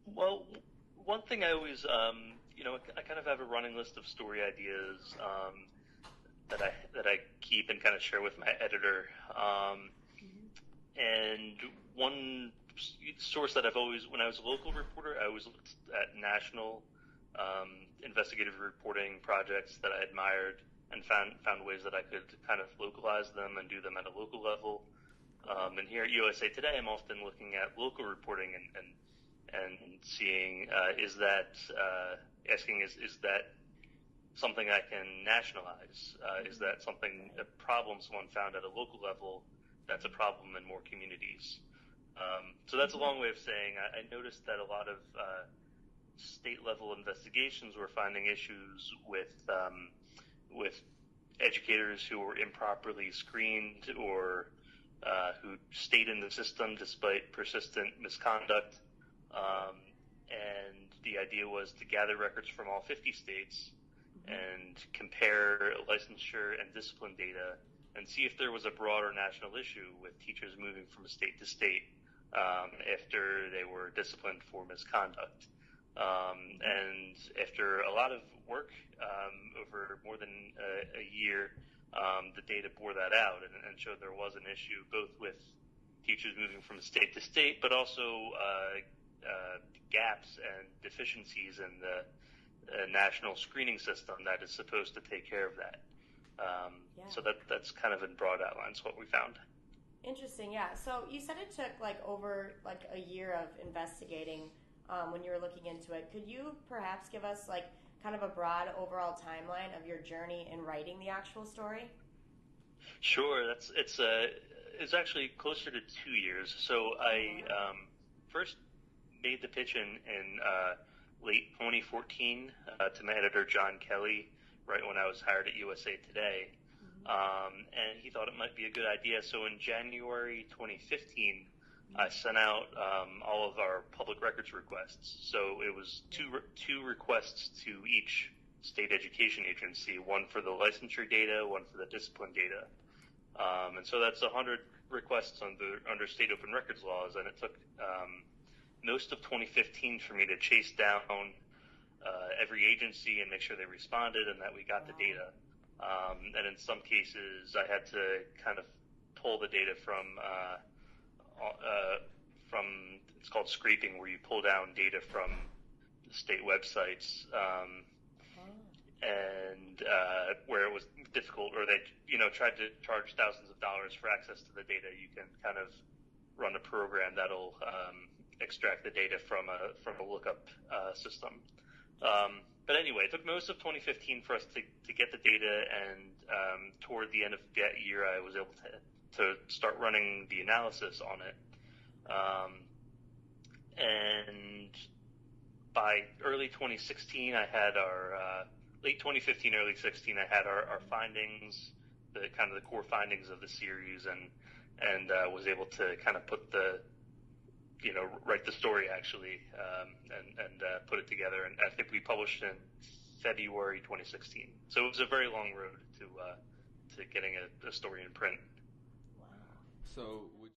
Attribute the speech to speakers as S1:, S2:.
S1: Well, one thing I always, I kind of have a running list of story ideas that I keep and kind of share with my editor. And one source that I've always, when I was a local reporter, I always looked at national investigative reporting projects that I admired and found ways that I could kind of localize them and do them at a local level. And here at USA Today, I'm often looking at local reporting and seeing asking is that something I can nationalize? Is that something a problem someone found at a local level that's a problem in more communities? So that's a long way of saying I noticed that a lot of state level investigations were finding issues with educators who were improperly screened or who stayed in the system despite persistent misconduct. And the idea was to gather records from all 50 states and compare licensure and discipline data and see if there was a broader national issue with teachers moving from state to state after they were disciplined for misconduct. And after a lot of work over more than a year, the data bore that out and showed there was an issue both with teachers moving from state to state, but also gaps and deficiencies in the national screening system that is supposed to take care of that.
S2: Yeah.
S1: So that's kind of in broad outlines what we found.
S2: Interesting. Yeah. So you said it took like over like a year of investigating when you were looking into it. Could you perhaps give us like kind of a broad overall timeline of your journey in writing the actual story?
S1: Sure, it's actually closer to 2 years. So
S2: Oh
S1: I
S2: wow.
S1: first made the pitch in late 2014 to my editor John Kelly, right when I was hired at USA Today, and he thought it might be a good idea. So in January 2015, I sent out all of our public records requests. So it was two requests to each state education agency, one for the licensure data, one for the discipline data. And so that's 100 requests under state open records laws, and it took most of 2015 for me to chase down every agency and make sure they responded and that we got the
S2: Wow.
S1: data. And in some cases, I had to kind of pull the data from it's called scraping, where you pull down data from the state websites.
S2: Oh.
S1: And where it was difficult, or they tried to charge thousands of dollars for access to the data, you can kind of run a program that'll extract the data from a lookup system. But anyway, it took most of 2015 for us to get the data, and toward the end of that year, I was able to start running the analysis on it. And by early 2016, I had our late 2015, early 16, I had our findings, the kind of the core findings of the series, and was able to kind of put write the story actually, and put it together. And I think we published in February 2016. So it was a very long road to getting a story in print.
S2: Wow.
S3: So would